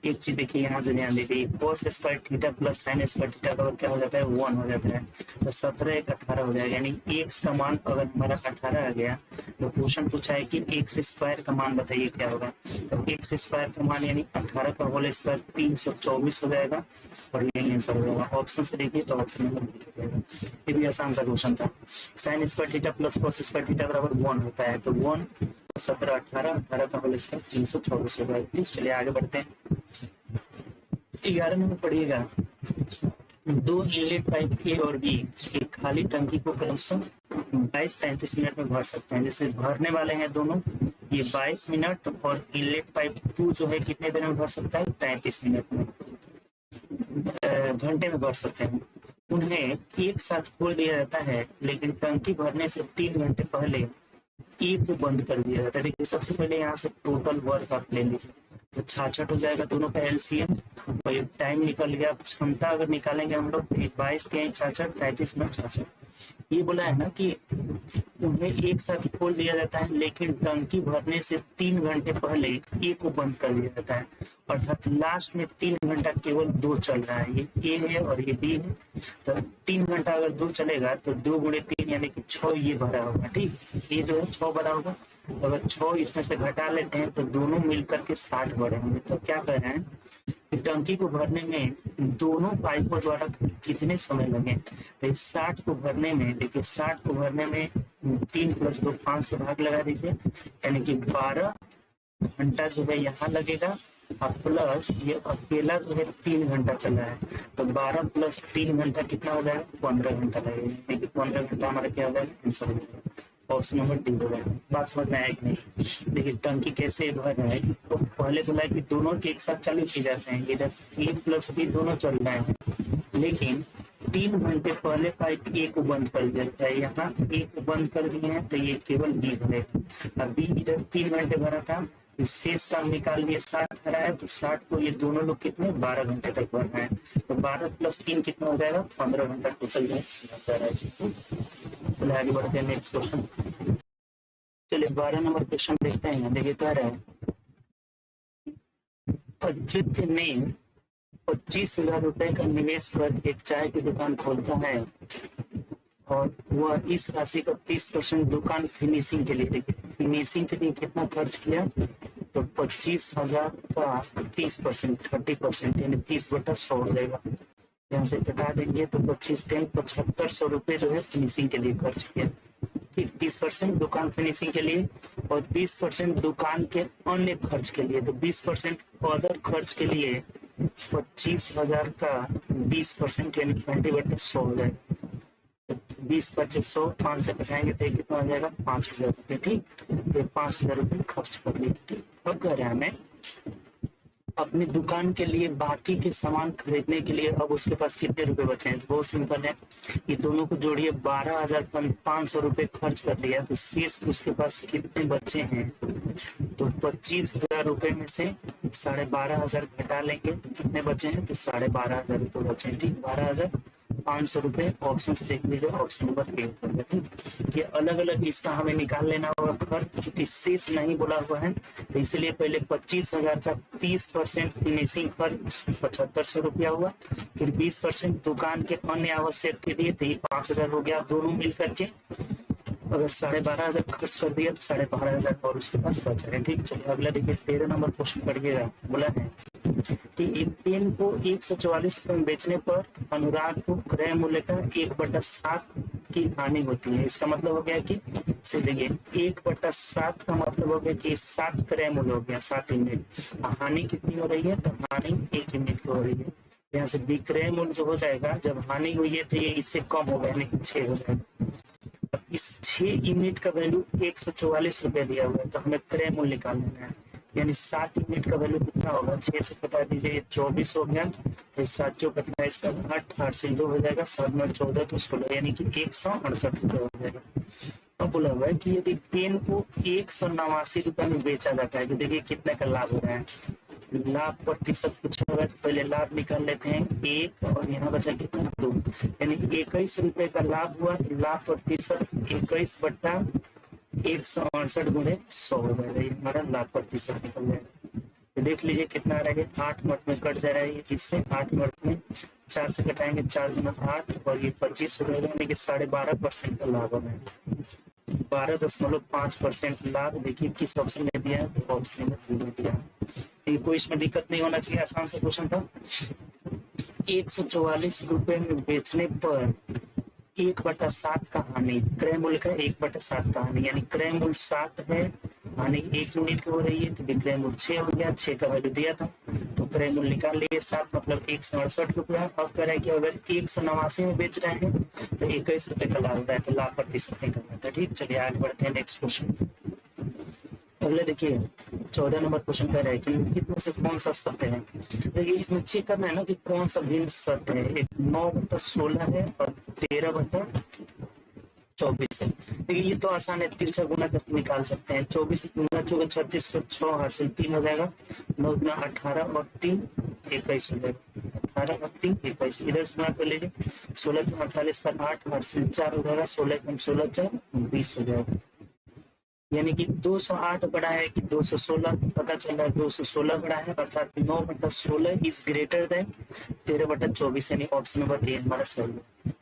एक चीज देखिए यहाँ से ध्यान दीजिए, cos square theta plus sine square theta का क्या हो जाता है 1 हो जाता है, तो 17 एक 18 हो जाएगा। यानी एक्स का मान अगर हमारा 18 आ गया तो क्वेश्चन पूछा है कि एक्स स्क्वायर का मान बताइए क्या होगा। तो एक्स स्क्वायर का मान यानी 18 का होल स्क्वायर 324 हो जाएगा और यही आंसर हो जाएगा। ऑप्शन से देखिए तो ऑप्शन नंबर बी हो जाएगा। ये भी आसान सा क्वेश्चन था। Sine square theta plus cos square theta बराबर 1 होता है, तो 1 17 18 18 का होल स्क्वायर 324 होगा। ठीक, चलिए आगे बढ़ते हैं। 11 नंबर पढ़िएगा, दो इनलेट पाइप ए और बी एक खाली टंकी को क्रमशः 22-33 मिनट में भर सकते हैं। जैसे भरने वाले हैं दोनों, ये 22 मिनट और इनलेट पाइप 2 जो है कितने देर में भर सकता है 33 मिनट में, घंटे में भर सकते हैं। उन्हें एक साथ खोल दिया जाता है, लेकिन टंकी भरने से 3 घंटे पहले एक को बंद कर दिया जाता है। देखिए सबसे पहले यहाँ से टोटल वर्क आप ले लीजिए, तो 66 हो जाएगा दोनों का एलसीएम और ये टाइम निकल गया। क्षमता अगर निकालेंगे हम लोग तो 22 3 66 33 में 66। ये बोला है ना कि उन्हें एक साथ खोल दिया जाता है, लेकिन टंकी भरने से 3 घंटे पहले एक को बंद कर दिया जाता है, अर्थात लास्ट में 3 घंटा केवल 2 चल रहा है। ये ए है और ये बी है, तो 3 घंटा अगर 2 चलेगा तो 2 गुणे 3 यानी कि 6 ये भरा होगा। ठीक, ये जो है 6 भरा होगा। अगर 6 इसमें से घटा लेते हैं तो दोनों मिलकर के 60 भरे होंगे। तो क्या कह रहे हैं कि टंकी को भरने में दोनों पाइपों द्वारा कितने समय लगे। तो इस 60 को भरने में, देखिए 60 को भरने में 3 + 2 5 से भाग लगा दीजिए, यानी कि 12 घंटा जो है यहाँ लगेगा और प्लस ये अकेला जो है 3 घंटा चला है, तो 12 + 3 घंटा कितना हो जाएगा 15 घंटा लगेगा। यानी कि 15 घंटा हमारा क्या हो जाएगा आंसर हो जाएगा। ऑप्शन नंबर डी हो जाएगा। बात समझ में आया कि नहीं। देखिए टंकी कैसे भर रहा है, तो पहले बोला है कि दोनों के एक साथ चालू किए जाते हैं, इधर ए प्लस बी दोनों चल रहे हैं, लेकिन 3 घंटे पहले पाइप ए को बंद कर दिया जाता है। यहाँ ए को बंद कर दिए हैं तो ये केवल बी भरेगा। अब बी इधर 3 घंटे भरा था, शेष का निकाल लिए 60 भरा है, तो 60 को ये दोनों लोग कितने 12 घंटे तक भरना है, तो 12 + 3 कितना हो जाएगा 15 घंटा टोटल में। आगे बढ़ते हैं नेक्स्ट क्वेश्चन। चलिए 12 नंबर क्वेश्चन देखते हैं। देखिए कह रहा है अच्युत ने 25,000 रुपए का निवेश कर एक चाय की दुकान खोलता है और वह इस राशि का 30% दुकान फिनिशिंग के लिए, देखिए फिनिशिंग के लिए कितना खर्च किया, तो 25,000 का 30% 30% यानी 30/100 हो जाएगा। यहाँ से घटा देंगे तो 25 10 7,500 रुपये जो है फिनिशिंग के लिए खर्च किया। ठीक, 30% दुकान फिनिशिंग के लिए और 20% दुकान के अन्य खर्च के लिए, तो 20% अदर खर्च के लिए 25,000 का 20% यानी 20/100 हो जाएगा। 20 × 100 5 से घटाएंगे तो कितना हो जाएगा 5,000 रुपये। ठीक, तो 5,000 रुपये खर्च कर लिए। ठीक, अब कह रहे हैं हमें अपनी दुकान के लिए बाकी के सामान खरीदने के लिए अब उसके पास कितने रुपए बचे हैं। तो बहुत सिंपल है, ये दोनों को जोड़िए 12,500 रुपये खर्च कर दिया, तो शेष उसके पास कितने बचे हैं, तो 25,000 रुपये में से 12,500 घटा लेंगे तो कितने बचे हैं, तो 12,500 रुपये बचे हैं। ठीक, 12,500 रुपये ऑप्शन से देख लीजिए, ऑप्शन नंबर ए होगा। ठीक, ये अलग अलग इसका हमें निकाल लेना होगा खर्च, चूंकि शेष नहीं बोला हुआ है तो इसलिए पहले 25,000 का 30% फिनिशिंग खर्च 7,500 रुपया हुआ, फिर 20% दुकान के अन्य आवश्यक के लिए, तो ये 5,000 हो गया। दोनों मिल करके अगर 12,500 खर्च कर दिया तो 12,500 और उसके पास बचा है। ठीक, चलिए अगला देखिए 13 नंबर क्वेश्चन पढ़िएगा। बोला है कि एक पेन को 144 रुपये में बेचने पर अनुराग को क्रय मूल्य का 1/7 की हानि होती है। इसका मतलब हो गया कि देखिए 1/7 का मतलब हो गया कि 7 क्रय मूल्य हो गया 7 यूनिट। हानि कितनी हो रही है, तो हानि 1 यूनिट की हो रही है। यहाँ से विक्रय मूल्य जो हो जाएगा, जब हानि हुई है तो ये इससे कम हो गया यानी कि 6 हो जाएगा। अब इस 6 यूनिट का वैल्यू 144 रुपये दिया हुआ है, तो हमें क्रय मूल्य निकाल लेना है। यानी 7 यूनिट का वैल्यू कितना होगा, 6 से बता दीजिए, ये 24 हो गया, तो 7 जो बता इसका 8 8 से 2 हो जाएगा, 7 में 14 तो 16 यानी कि 168 रुपये हो जाएगा। अब बोला हुआ है कि यदि पेन को 189 रुपये में बेचा जाता है, तो देखिए कितने का लाभ हो रहा है, लाभ प्रतिशत पूछा हुआ है तो पहले लाभ निकाल लेते हैं 1 और यहाँ बचा कितना 2, यानी 21 रुपए का लाभ हुआ तो लाभ प्रतिशत 21/168 गुणे 100 हो जाएगा, ये हमारा लाभ प्रतिशत निकल जाएगा। तो देख लीजिए कितना आ रहा है, 8 मिनट में कट जा रहा है, इससे 8 मिनट में 4 से कटाएंगे, 4 गुना 8 और ये 25 हो जाएगा, यानी कि 12.5% का लाभ है, 12.5% लाभ। देखिए किस ऑप्शन में दिया है, तो ऑप्शन में दिया है, कोई इसमें दिक्कत नहीं होना चाहिए, आसान से क्वेश्चन था। 144 रुपए में बेचने पर 1/7 का हानि, क्रय मूल्य का 1/7 का हानि, यानी क्रय मूल्य 7 है, हानि 1 यूनिट की हो रही है, तो विक्रय मूल्य 6 हो गया, 6 का वैल्यू दिया था तो क्रय मूल्य निकाल लिए 7, मतलब 168 रुपया। अब कह रहा है कि अगर 189 में बेच रहे हैं तो 21 रुपए का लाभ होता है, तो लाभ प्रतिशत निकलना था। ठीक, चलिए आगे बढ़ते हैं नेक्स्ट क्वेश्चन। अगले देखिए 14 नंबर क्वेश्चन कह रहा है कि निम्नलिखित में से कौन सा सत्य है। देखिए इसमें चेक करना है ना कि कौन सा भिन्न सत्य है। एक 9/16 है और 13/24 है। देखिए ये तो आसान है, तिरछा गुना करके निकाल सकते हैं। 24 गुना 36 का 6 हासिल 3 हो जाएगा, 9 गुना 18 और 3 21 हो जाएगा, 18 और 3 21। इधर से गुना कर लीजिए, 16 गुना 48 का 8 हासिल 4 हो जाएगा, 16 गुना 16 4 20 हो जाएगा, यानी कि 208 बड़ा है कि 216, पता चल रहा है 216 बड़ा है, अर्थात 9/16 इज ग्रेटर देन 13/24, यानी ऑप्शन नंबर ए हमारा सही है।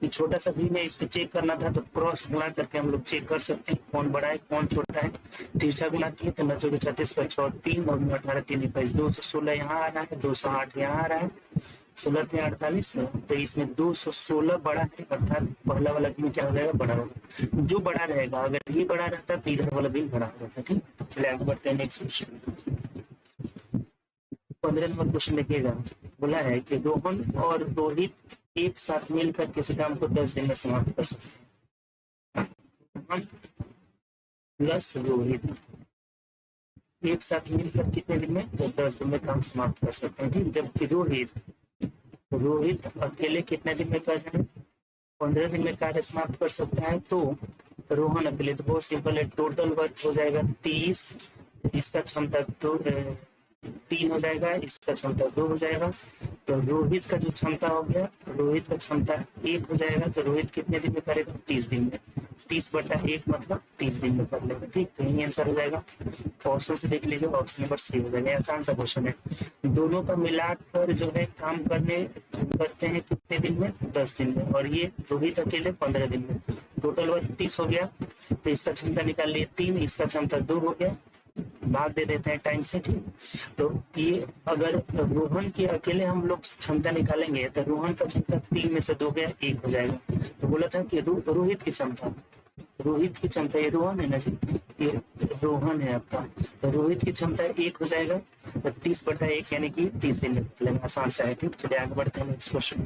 ये छोटा सा भी में इसको चेक करना था तो क्रॉस गुणा करके हम लोग चेक कर सकते हैं कौन बड़ा है कौन छोटा है। तिरछा गुणा किए तो 9 36 का 6 3 9 18 3 21, 216 यहाँ आ रहा है, 208 यहाँ आ रहा है, 16 3 48 में, तो इसमें 216 बड़ा है, अर्थात पहला वाला भी क्या हो जाएगा, बड़ा होगा। जो बड़ा रहेगा, अगर ये बड़ा रहता तो इधर वाला भी बड़ा रहता। ठीक, चलिए आगे बढ़ते हैं नेक्स्ट क्वेश्चन। 15 नंबर क्वेश्चन देखिएगा, बोला है कि रोहन और रोहित एक साथ मिलकर किसी काम को 10 दिन में समाप्त कर सकते हैं। रोहन प्लस रोहित एक साथ मिलकर कितने दिन में, तो 10 दिन में काम समाप्त कर सकते हैं। ठीक, जबकि रोहित अकेले कितने दिन में कर रहे हैं, 15 दिन में कार्य समाप्त कर सकता है। तो रोहन अकेले तो बहुत सिंपल है, टोटल वर्क हो जाएगा 30, इसका क्षमता 3 हो जाएगा, इसका क्षमता 2 हो जाएगा, तो रोहित का जो क्षमता हो गया, रोहित का क्षमता 1 हो जाएगा, तो रोहित कितने दिन में करेगा, 30 दिन में, 30/1 मतलब 30 दिन में कर लेगा। ठीक, तो यही आंसर हो जाएगा। ऑप्शन से देख लीजिए, ऑप्शन नंबर सी हो जाएगा, आसान सा क्वेश्चन है। दोनों का मिलाकर जो है काम करते हैं कितने दिन में, 10 दिन में, और ये रोहित अकेले 15 दिन में, टोटल वर्क 30 हो गया, तो इसका क्षमता निकाल लिए 3, इसका क्षमता 2 हो गया, भाग दे देते हैं टाइम से। ठीक, तो ये अगर रोहन के अकेले हम लोग क्षमता निकालेंगे तो रोहन का क्षमता 3 में से 2 गया, 1 हो जाएगा। तो बोला था कि रोहित की क्षमता, ये रोहन है ना जी, ये रोहन है आपका, तो रोहित की क्षमता 1 हो जाएगा, तो 30/1 यानी कि 30 दिन निकलेगा, आसान सा है। ठीक, चलिए आगे बढ़ते हैं नेक्स्ट क्वेश्चन।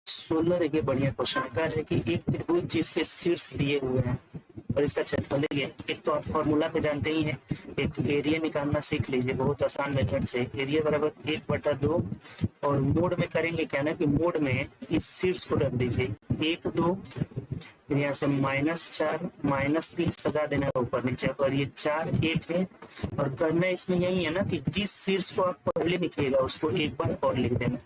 16 देखिए बढ़िया क्वेश्चन है कि एक त्रिभुज जिसके शीर्ष दिए हुए हैं और इसका क्षेत्रफल देखिए, एक तो आप फॉर्मूला पे जानते ही हैं, एक एरिया निकालना सीख लीजिए बहुत आसान मेथड से, एरिया बराबर 1/2, और मोड में करेंगे क्या ना कि मोड में इस शीर्ष को रख दीजिए 1 2, फिर यहाँ से -4 -3 सजा देना है ऊपर नीचे, और ये 4 1 है, और करना इसमें यही है ना कि जिस शीर्ष को आप पहले लिखिएगा उसको एक बार और लिख देना।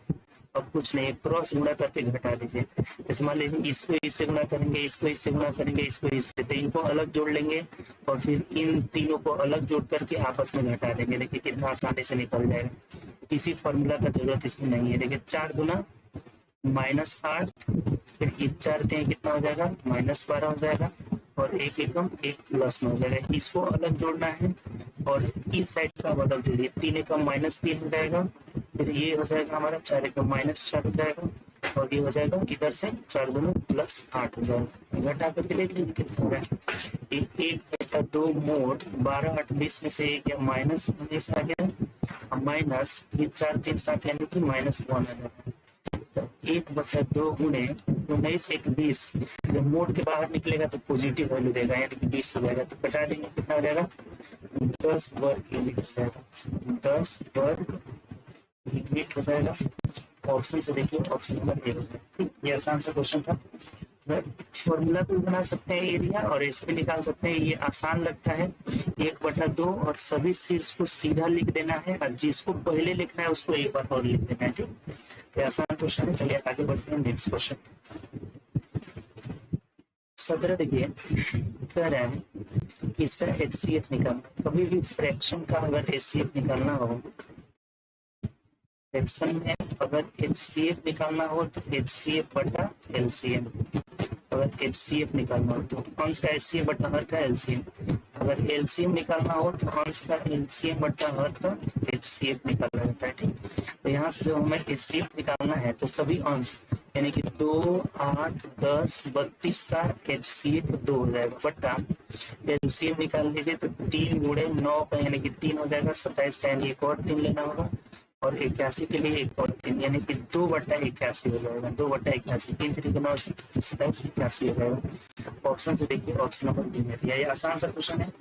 अब कुछ नहीं, क्रॉस गुणा करके घटा दीजिए। जैसे मान लीजिए इसको इससे गुणा करेंगे, इसको इससे गुणा करेंगे, इसको इससे, तो इनको अलग जोड़ लेंगे और फिर इन तीनों को अलग जोड़ करके आपस में घटा देंगे। देखिए कितना आसानी से निकल जाएगा, किसी फॉर्मूला का जरूरत इसमें नहीं है। देखिए 4 गुना -8, फिर ये 4 3 कितना हो जाएगा, -12 हो जाएगा, और 1 एकम 1 प्लस में हो जाएगा। इसको अलग जोड़ना है और इस साइड का अलग जोड़िए, 3 एकम -3 हो जाएगा, फिर ये हो जाएगा हमारा 4 एकम -4 हो जाएगा, और ये हो जाएगा इधर से 4 गुना +8 हो जाएगा। घटा करके देख लीजिए कितना हो रहा है, 1/2 मोड 12 8 20 में से 1 -19 आ गया, माइनस ये 4 3 7 यानी कि -1 आ जाएगा। तो 1/2 गुणे 19 1 20, जब मोड के बाहर निकलेगा तो पॉजिटिव वैल्यू देगा, यानी कि 20 हो जाएगा। तो घटा देंगे कितना हो जाएगा, 10 वर्ग यूनिट हो जाएगा, 10 वर्ग यूनिट हो जाएगा। ऑप्शन से देखिए, ऑप्शन नंबर ए हो जाएगा। ये आसान सा क्वेश्चन था। फॉर्मूला भी बना सकते हैं एरिया और ऐसे भी निकाल सकते हैं, ये आसान लगता है। 1/2 और सभी शीर्ष को सीधा लिख देना है और जिसको पहले लिखना है उसको एक बार और लिख देना है। ठीक, तो आसान क्वेश्चन है। चलिए आगे बढ़ते हैं नेक्स्ट क्वेश्चन। 17 देखिए, कह रहा है कि इसका HCF निकालना। कभी भी फ्रैक्शन का अगर HCF निकालना हो, फ्रैक्शन में अगर HCF निकालना हो तो HCF बटा LCM। अगर HCF निकालना हो तो अंश का HCF बटा हर का LCM। अगर LCM निकालना हो तो अंश का LCM बटा हर का HCF निकालना रहता है। ठीक, तो यहाँ से जब हमें HCF निकालना है तो सभी अंश यानी कि 2, 8, 10, 32 का HCF 2 हो जाएगा बटा LCM निकाल लीजिए तो 3 गुणे 9 का यानी कि 3 हो जाएगा। 27 का यानी एक और 3 लेना होगा और 81 के लिए एक और 3 यानी कि 2/81 हो जाएगा। 2/81, 3 3 9 27 81 हो जाएगा। ऑप्शन से देखिए, ऑप्शन नंबर बी में दिया। ये आसान सा क्वेश्चन है,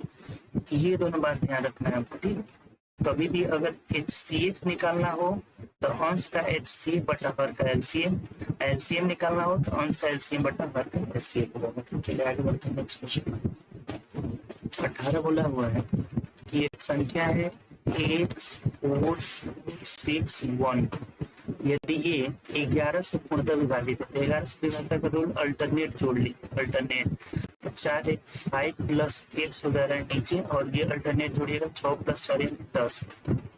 ये दोनों बात ध्यान रखना है आपको। ठीक, कभी भी अगर HCF निकालना हो तो अंश का HCF बटा हर का LCM, LCM निकालना हो तो अंश का LCM बटा हर का HCF होगा। चलिए आगे बढ़ते हैं नेक्स्ट क्वेश्चन। 18 बोला हुआ है कि एक संख्या है 8,4,6,1, यदि ये 11 से पूर्णतः विभाजित है तो 11 से विभाजित का रूल अल्टरनेट जोड़ लीजिए। अल्टरनेट तो 4 एक 5 प्लस x हो जा रहा है नीचे और ये अल्टरनेट जोड़िएगा 6 प्लस 4 10,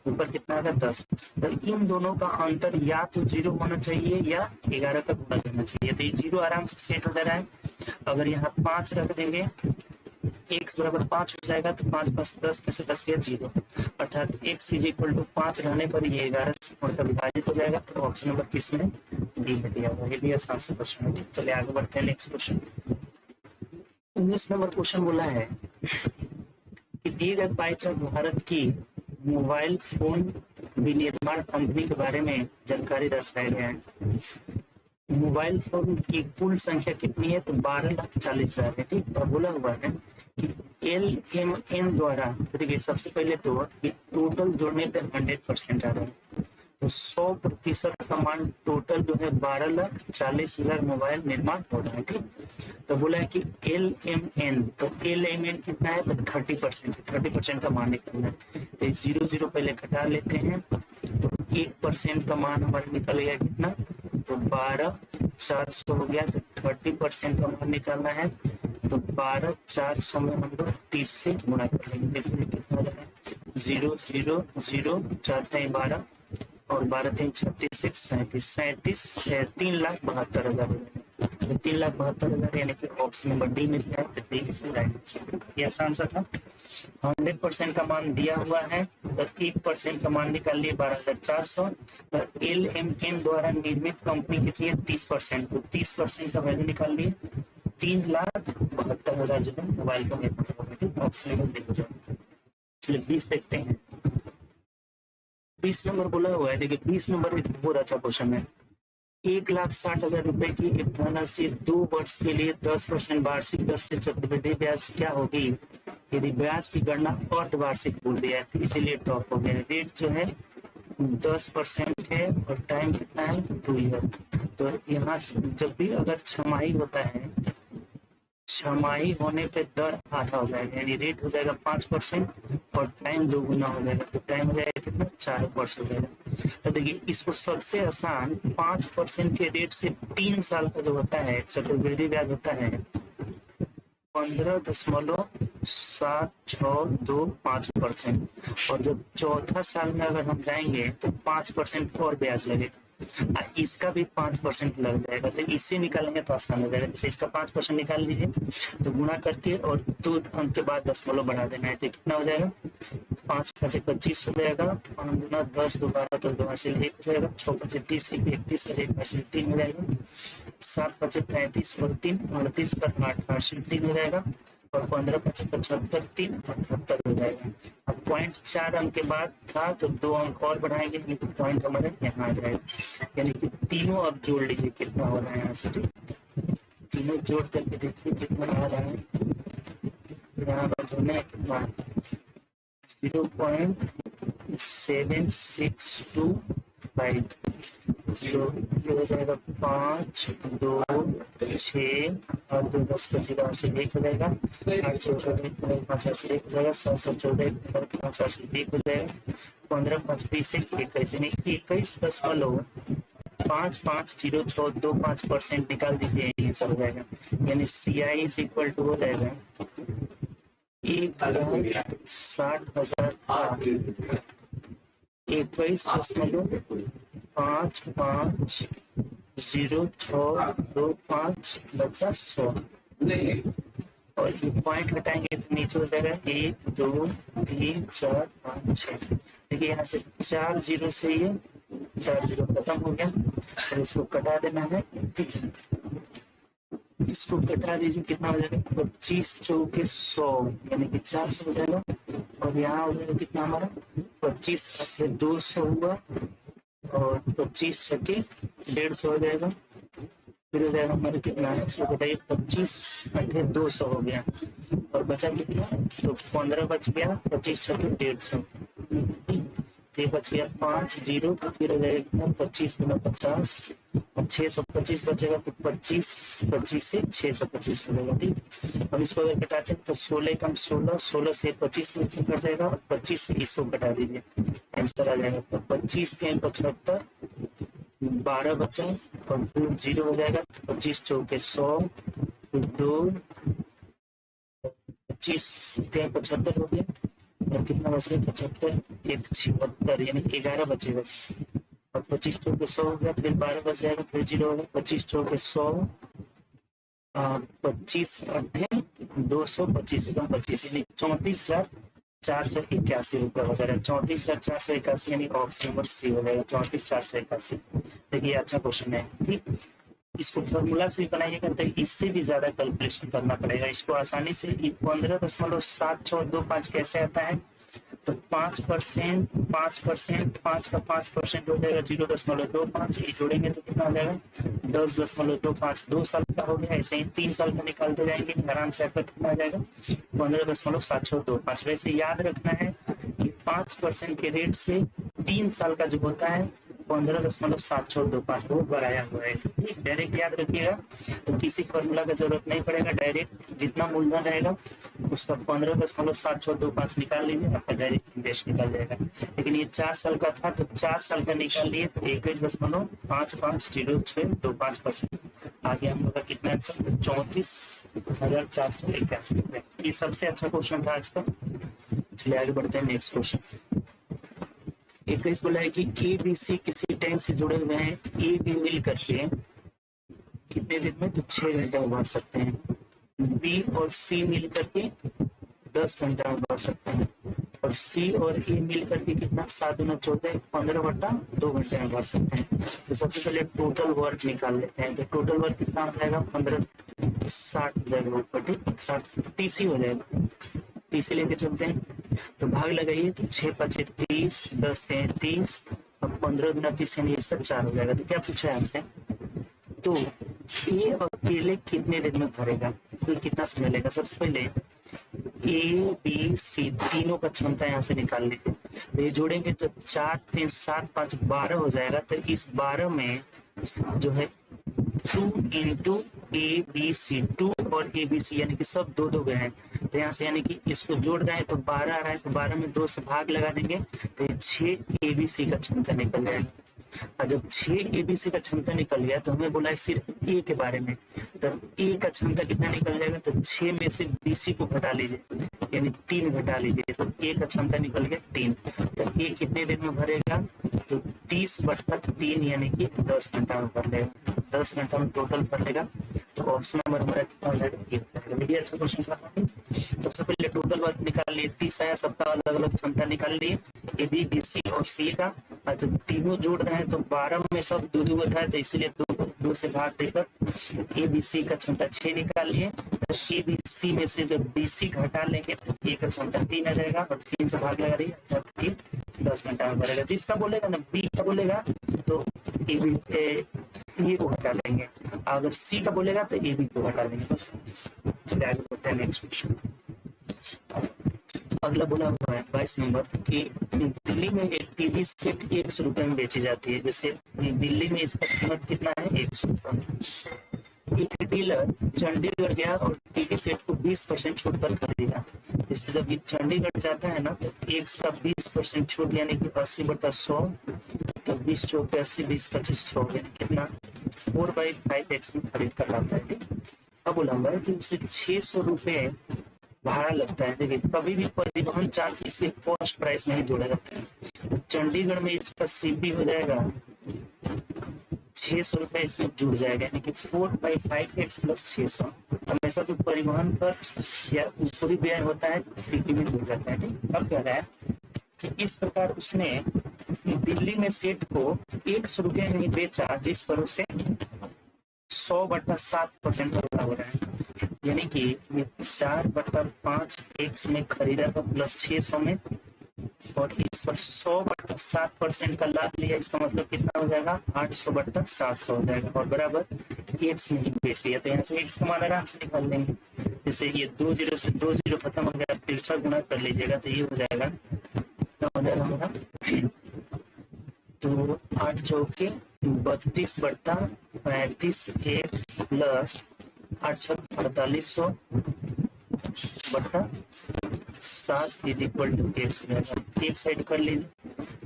ऊपर कितना आएगा 10। तो इन दोनों का अंतर या तो 0 होना चाहिए या 11 का गुणा करना चाहिए। तो ये 0 आराम से सेट हो जा रहा है। अगर यहाँ 5 रख देंगे, x बराबर 5 हो जाएगा तो 5 प्लस 10 में से 10 गया 0, अर्थात x इज इक्वल टू 5 रहने पर ये 11 से पूर्णतः विभाजित हो जाएगा। तो ऑप्शन नंबर किस में डी में दिया हुआ है। ये भी आसान सा क्वेश्चन है। चलिए आगे बढ़ते हैं नेक्स्ट क्वेश्चन। 19 नंबर क्वेश्चन बोला है कि दिए गए पाई चार्ट भारत की मोबाइल फोन विनिर्माण कंपनी के बारे में जानकारी दर्शाया गया है। मोबाइल फोन की कुल संख्या कितनी है तो 12,40,000 है। ठीक, तो बोला हुआ है कि LMN द्वारा, देखिए सबसे पहले तो टोटल जोड़ने पे 100% आ रहा है तो 100% का मान टोटल जो है 12,40,000 मोबाइल निर्माण हो रहा है। ठीक, तो बोला है कि LMN, तो LMN कितना है तो 30% का मान निकलना है। तो 0 पहले घटा लेते हैं तो 1% का मान हमारा निकल गया कितना तो 12,400 हो गया। तो 30% का मान निकालना है तो 12,400 में हम लोग 30 से गुणा कर लेंगे। देखिए कितना है 0 0 0 4 3 12 और 12 3 36 37 3,72,000 तो 3,72,000 यानी कि ऑप्शन नंबर डी में दिया है। तो डी से राइट आंसर। ये आसान सा था। 100% का मान दिया हुआ है तो 1% का मान निकाल लिए 12,400। तो LMN द्वारा निर्मित कंपनी कितनी है 30%, तो 30% का वैल्यू निकाल लिए 3,72,000 जो है मोबाइल का निर्माण होगा। ठीक, ऑप्शन नंबर देखो जाए। चलिए 20 देखते हैं। 20 नंबर बोला हुआ है, देखिए 20 नंबर एक बहुत अच्छा क्वेश्चन है। 1,60,000 रुपए की एक धनराशि 2 वर्ष के लिए 10% वार्षिक दर से चक्रवृद्धि ब्याज क्या होगी यदि ब्याज की गणना अर्धवार्षिक बोल दिया है तो इसीलिए टॉप हो गया। रेट जो है 10% है और टाइम कितना है 2 ईयर। तो यहाँ जब भी अगर छमाही होता है, छमाही होने पे दर आधा हो जाएगा यानी रेट हो जाएगा 5% और टाइम 2 गुना हो जाएगा। तो टाइम हो जाएगा कितना 4 वर्ष हो जाएगा। तो देखिए इसको सबसे आसान 5% के रेट से 3 साल का जो होता है चक्रवृद्धि ब्याज होता है 15.7625% और जब चौथा साल में अगर हम जाएंगे तो 5% और ब्याज लगेगा। इसका भी 5% लग जाएगा। तो इससे निकालेंगे तो आसान हो जाएगा। जैसे इसका 5% निकाल लीजिए तो गुणा करके और 2 अंक के बाद दशमलव बढ़ा देना है तो कितना हो जाएगा 5 5 25 हो जाएगा, 5 गुना 10 12 तो 2 से 1 हो जाएगा, 6 5 30 31 का 1 से 3 हो जाएगा, 7 5 35 और 3 38 पर 8 से 3 हो जाएगा और 15 5 75 3 78 हो जाएगा। अब 0.4 अंक के बाद था तो 2 अंक और बढ़ाएंगे यानी कि पॉइंट हमारे यहाँ आ जाएगा। यानी कि तीनों अब जोड़ लीजिए कितना हो रहा है यहाँ से। तीनों जोड़ करके देखिए कितना आ रहा है। यहाँ पर जोड़ना है कितना 0.7625 तो ये हो जाएगा 5 2 6 और 2 10 को 0 से 1 हो जाएगा, 8 से 14 5 से 1 हो जाएगा, 7 से 14 5 से 1 हो जाएगा, 15 5 20 से 21 यानी 21.550625% निकाल दीजिए, ये सब हो जाएगा। यानी CI इज इक्वल टू हो जाएगा 1,60,000 21.550625 और ये पॉइंट हटाएंगे तो नीचे हो जाएगा 1 2 3 4 5 6। देखिए यहाँ से 4 0 से ये 4 0 खत्म हो गया, तो इसको कटा देना है। ठीक है, इसको कटा दीजिए, कितना हो जाएगा 25 चौके 100 यानी कि 400 हो जाएगा, और यहाँ हो जाएगा कितना हमारा 25 8 200 हुआ और 25 छक्के 150 हो जाएगा, फिर हो जाएगा हमारे कितना है इसको बताइए 25 8 200 हो गया और बचा कितना, तो 15 बच गया, 25 छक्के 150 ये बच गया 5 0, तो फिर हो जाएगा कितना 25 गुना 50 और 625 बचेगा, तो 25 25 से 625 हो जाएगा। ठीक, अब इसको अगर कटाते हैं तो 16 कम 16 16 से 25 में कट जाएगा और 25 से इसको कटा दीजिए, आंसर आ जाएगा। तो 25 के 75 12 बचा और फिर 0 हो जाएगा, 25 चौके 100 फिर 2 25 75 हो गया और कितना बच गया 75 1 76 यानी 11 बचेगा और 25 चौके 100 हो गया, फिर 12 बच जाएगा, फिर 0 हो गया, 25 चौके 100 25 8 225 कम 25 यानी 34,481 रुपये हो जाएगा। 34,481 यानी ऑप्शन नंबर सी हो जाएगा 34,481। देखिए अच्छा क्वेश्चन है। ठीक, इसको फॉर्मूला से बनाइएगा तो इससे भी ज्यादा कैलकुलेशन करना पड़ेगा। इसको आसानी से 15.7625 कैसे आता है, तो 5% 5% 5% हो जाएगा 0.25, ये जोड़ेंगे तो कितना हो जाएगा 10.25, 2 साल का हो गया। ऐसे ही 3 साल का निकालते जाएंगे आराम से, आपका कितना आ जाएगा 15.7625। वैसे याद रखना है कि 5% के रेट से 3 साल का जो होता है 15.7625 बहुत बढ़ाया हुआ है। डायरेक्ट याद रखिएगा, तो किसी फॉर्मूला का जरूरत नहीं पड़ेगा, डायरेक्ट जितना मूलधन रहेगा उसका 15.7625 निकाल लीजिए, आपका डायरेक्ट इंटरेस्ट निकल जाएगा। लेकिन ये 4 साल का था तो 4 साल का निकाल लिए तो 21.550625% आगे हम लोग का कितना आंसर, तो 34,481 रुपये। ये सबसे अच्छा क्वेश्चन था आज का। चलिए आगे बढ़ते हैं नेक्स्ट क्वेश्चन। 21 बोला है कि ABC किसी टैंक से जुड़े हुए हैं, A B मिल करके कितने दिन में, तो 6 घंटे में बढ़ सकते हैं, B और C मिल करके 10 घंटा में बढ़ सकते हैं, और C और A मिल करके कितना 7 गुना 14 15/2 घंटे में बढ़ सकते हैं। तो सबसे पहले टोटल वर्क निकाल लेते हैं। तो टोटल वर्क कितना हो जाएगा 15 60 हो जाएगा ऊपर, ठीक 60 30 ही हो जाएगा, 30 लेके चलते हैं। तो भाग लगाइए, तो 6 5 30 10 30 और 15 गुना 30 यानी इसका 4 हो जाएगा। तो क्या पूछा है हमसे, तो ये अकेले कितने दिन में भरेगा, तो कितना समय लेगा। सबसे पहले A B C तीनों का क्षमता यहाँ से निकाल लेते हैं। तो ये जोड़ेंगे तो 4 3 7 5 12 हो जाएगा। तो इस 12 में जो है 2 इंटू ABC 2 और ABC यानी कि सब 2 गए हैं, तो यहाँ से यानी कि इसको जोड़ रहे हैं तो 12 आ रहा है, तो 12 में 2 से भाग लगा देंगे तो ये 6 ABC का क्षमता निकल जाएगा। और जब 6 ABC का क्षमता निकल गया तो हमें बोला है सिर्फ A के बारे में, तो A का क्षमता कितना निकल जाएगा, तो 6 में से BC को घटा लीजिए यानी 3 घटा लीजिए, तो A का क्षमता निकल गया 3। तो A कितने दिन में भरेगा, तो 30/3 यानी कि 10 घंटा में भर लेगा, 10 घंटा में टोटल भर लेगा। तो ऑप्शन नंबर हमारा कितना हो जाएगा, ये अच्छा क्वेश्चन था। सबसे पहले टोटल वर्क निकाल लिए, 30 आया, सबका अलग अलग क्षमता निकाल लिए A B C और C का। तो तीनों जोड़ रहे हैं तो 12 में सब 2 था, तो इसीलिए 2 से भाग देकर ABC का क्षमता 6 निकाल लिए। तो ABC में से जब BC घटा लेंगे तो A का क्षमता 3 आ जाएगा और 3 से भाग लगा दिए, 10 घंटा में भरेगा। जिसका बोलेगा ना B का बोलेगा तो C को हटा देंगे, अगर C का बोलेगा तो AB को हटा देंगे बस। चलिए आगे बढ़ते हैं नेक्स्ट क्वेश्चन। अगला बोला हुआ है 22 नंबर की दिल्ली में एक टीवी सेट 100 रुपए में बेची जाती है। जैसे दिल्ली में इसका कीमत कितना है, 100 रुपए। एक डीलर चंडीगढ़ गया और टीवी सेट को 20% छूट पर खरीदा। जैसे जब ये चंडीगढ़ जाता है ना तो एक का 20% छूट यानी कि 80/100, तो 20 चौक 80, 20 25 100 यानी कितना 4/5x में खरीद कर लाता है। अब बोला कि उसे 600 रुपए भाड़ा लगता है। देखिए कभी भी परिवहन चार्ज इसके कॉस्ट प्राइस में ही जोड़ा जाता है। तो चंडीगढ़ में इसका सीपी हो जाएगा 600 रुपए इसमें जुड़ जाएगा यानी कि 4/5x + 600। हमेशा जो परिवहन खर्च या ऊपरी व्यय होता है सीपी में जुड़ जाता है। ठीक, अब कह रहा है कि इस प्रकार उसने दिल्ली में सेट को 100 रुपए में ही बेचा जिस पर उसे 100/7% का हो रहा है। यानी कि ये 4/5x में खरीदा था प्लस 600 में और इस पर 100/7% का लाभ लिया। इसका मतलब कितना हो जाएगा 800/700 हो जाएगा और बराबर x में ही बेच लिया। तो यहाँ से x का मान आराम से निकाल लेंगे। जैसे ये 2 0 से 2 0 खत्म हो गया, तिरछा गुना कर लीजिएगा तो ये हो जाएगा कितना हो जाएगा हमारा, तो 8 चौके 32/35x plus 8 4800/7 is equal to x हो जाएगा। एक साइड कर लीजिए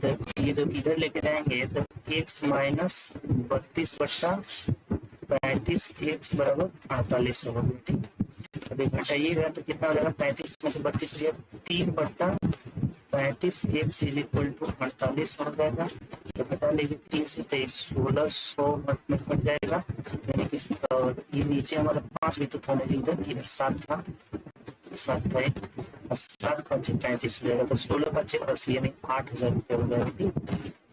तो ये जब इधर लेके जाएंगे तो x माइनस 32/35x बराबर 4800 होगा। ठीक, अभी घटाइएगा तो कितना हो जाएगा 35 में से 32 गया 3/35x इज इक्वल टू 4800 हो जाएगा। तो घटा लीजिए 3 से 23 1600 में कट जाएगा यानी कि और ये नीचे हमारा 5 भी तो था नहीं, इधर 7 था 7 और 7 5 35 हो जाएगा। तो 16 5 80 यानी 8000 रुपये हो जाएगा।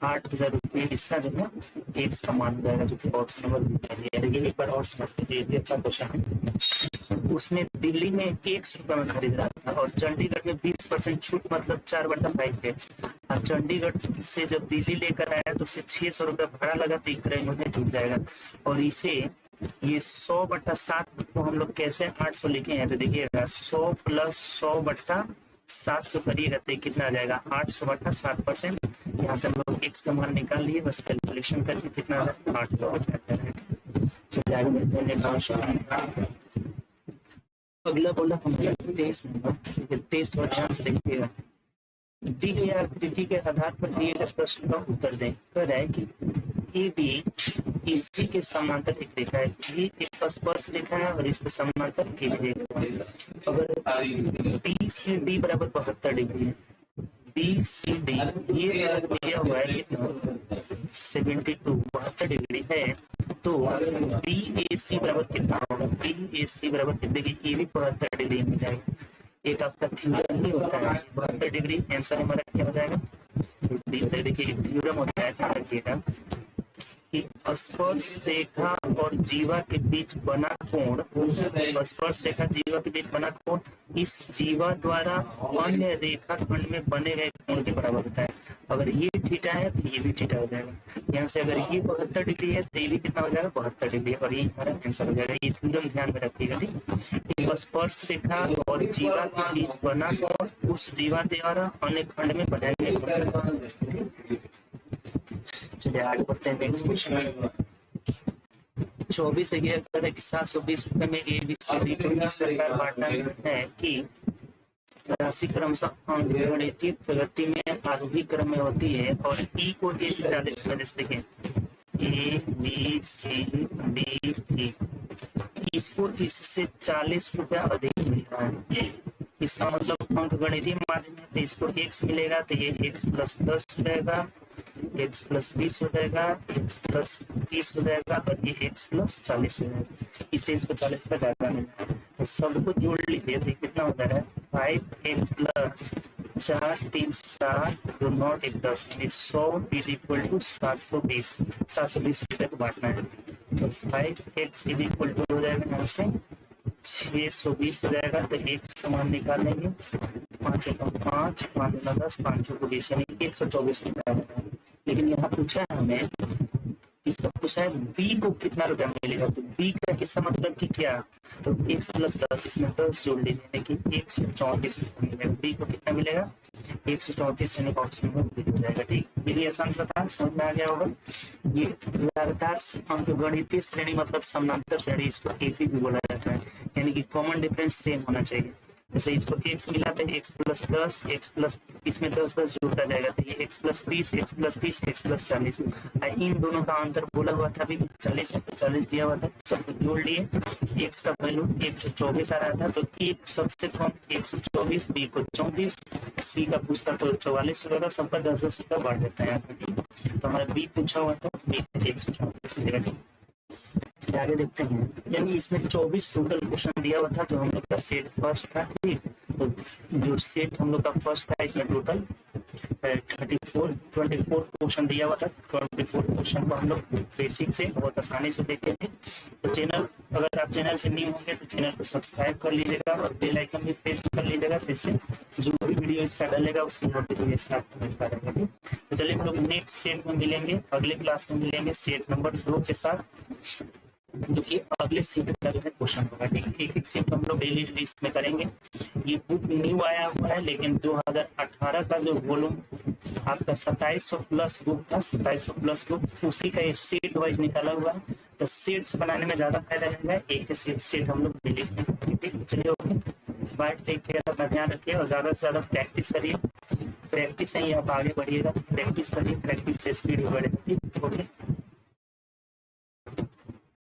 8000 रुपये इसका जो है x का मान हो जाएगा जो कि ऑप्शन नंबर बी है। एक बार और समझ लीजिए, ये अच्छा क्वेश्चन है। उसने दिल्ली में 100 रुपये में खरीद रहा था और चंडीगढ़ में 20% छूट मतलब 4/5x। और चंडीगढ़ से जब दिल्ली लेकर आया तो उसे 600 रुपये भाड़ा लगा तो इक्रेनों में जुट जाएगा। और इसे ये 100/7 को हम लोग कैसे 800 लिखे हैं तो देखिएगा 100 + 100/700 करिएगा तो कितना आ जाएगा 800/7%। यहाँ से हम लोग x का मान निकाल लिए, बस कैलकुलेशन करके कितना आ जाएगा 800 हो जाता है। चलिए आगे बढ़ते हैं नेक्स्ट क्वेश्चन। अगला बोला हम 23 नंबर, 23 पर ध्यान से देखिएगा। दी गई आकृति के आधार पर दिए गए प्रश्न का उत्तर दें। कह रहा है कि AB इसी के समांतर एक रेखा है, ये एक स्पर्श रेखा है और इसके समांतर AB रेखा है। अगर B से D बराबर 72 डिग्री है, B से D ये दिया हुआ है कितना 72 डिग्री है, तो BAC बराबर कितना होगा, BAC बराबर देखिए ये भी 72 डिग्री में जाएगा। एक आपका थ्योरम ही होता है 72 डिग्री, आंसर हमारा क्या हो जाएगा। देखिए एक थ्योरम होता है, ध्यान रखिएगा कि स्पर्श रेखा और जीवा के बीच बना कोण, स्पर्श रेखा जीवा के बीच बना कोण इस जीवा द्वारा अन्य रेखा खंड में बने गए कोण के बराबर होता है। अगर ये थीटा है तो ये भी थीटा हो जाएगा। यहाँ से अगर ये 72 डिग्री है तो ये भी कितना हो जाएगा 72 डिग्री और ये हमारा आंसर हो जाएगा। ये थ्योरम ध्यान में रखिएगा। ठीक, स्पर्श रेखा और जीवा के बीच बना कोण उस जीवा द्वारा अन्य खंड में बनाए गए। चलिए आगे बढ़ते हैं नेक्स्ट क्वेश्चन। 24 देखिए कि 720 रुपए में ABCD को इस प्रकार बांटना है कि राशि क्रमशः अंकगणितीय प्रगति में आरोही क्रम में होती है और E को A से 40 देखें ABCD इसको इससे 40 रुपया अधिक मिल रहा है। इसका मतलब अंकगणितीय माध्यम है तो इसको x मिलेगा तो ये x + 10 हो जाएगा, x + 20 हो जाएगा, x + 30 हो जाएगा और ये x + 40 हो जाएगा। इससे इसको 40 का ज्यादा मिला है तो सबको जोड़ लीजिए तो कितना हो जाएगा 5x + 4 3 7 2 9 1 10 100 इज इक्वल टू 720 रुपये को बांटना है। तो 5x इज इक्वल टू हो जाएगा यहाँ से 620 हो जाएगा तो x का मान निकाल लेंगे 5 × 5 5 × 10 5 × 20 यानी 124 रुपया। लेकिन यहाँ पूछा है हमें इसका पूछा है बी को कितना रुपया मिलेगा, तो बी का किस्सा मतलब कि क्या, तो x प्लस 10, इसमें 10 जोड़ लीजिए, यानी कि 134 रुपये मिलेगा। बी को कितना मिलेगा 134, यानी ऑप्शन में बी हो जाएगा। ठीक, ये भी आसान सा था, समझ में आ गया होगा। ये लगातार अंकगणितीय श्रेणी मतलब समानांतर श्रेणी, इसको AP भी बोला जाता है, यानी कि कॉमन डिफरेंस सेम होना चाहिए। जैसे इसको x मिला तो x प्लस 10, x प्लस इसमें 10 10 जुड़ता जाएगा, तो ये x plus 20, x plus 30, x plus 40। इन दोनों का अंतर बोला हुआ था अभी 40 है, तो 40 दिया हुआ था, सबको जोड़ लिए, x का वैल्यू 124 आ रहा था, तो ए सबसे कम 124, बी को 34, सी का पूछता तो 44 होगा, सबका 10 10 का बढ़ देता है यहाँ पे। तो हमारा बी पूछा हुआ था, बी 134 मिलेगा। आगे देखते हैं, यानी इसमें 24 टोटल क्वेश्चन दिया हुआ था, जो हम लोग का सेट फर्स्ट था। ठीक, तो जो सेट हम लोग का फर्स्ट था, इसमें टोटल 24 क्वेश्चन दिया हुआ था। 24 क्वेश्चन को हम लोग बेसिक से बहुत आसानी से देखते थे। तो चैनल, अगर आप चैनल से न्यू होंगे तो चैनल को सब्सक्राइब कर लीजिएगा और बेल आइकन भी प्रेस कर लीजिएगा, जिससे जो भी वीडियो इसका डलेगा उसकी नोटिफिकेशन आपको मिलता रहेगा। तो चलिए हम लोग नेक्स्ट सेट में मिलेंगे, अगले क्लास में मिलेंगे सेट नंबर 2 के साथ, जो कि अगले सेट का जो है क्वेश्चन होगा। ठीक, एक एक सेट हम लोग डेली रिलीज में करेंगे। ये बुक न्यू आया हुआ है, लेकिन 2018 का जो वॉल्यूम आपका 2700 प्लस बुक था, 2700 प्लस बुक, उसी का ये सेट वाइज निकाला हुआ है। तो सेट्स बनाने में ज्यादा फायदा रहेगा, एक सेट हम लोग रिलीज में करेंगे। ठीक, चलिए ओके, बाय, टेक केयर, अपना ध्यान रखिए और ज्यादा से ज्यादा प्रैक्टिस करिए। प्रैक्टिस से ही आप आगे बढ़िएगा, प्रैक्टिस करिए, प्रैक्टिस से स्पीड बढ़ेगी। ठीक, ओके।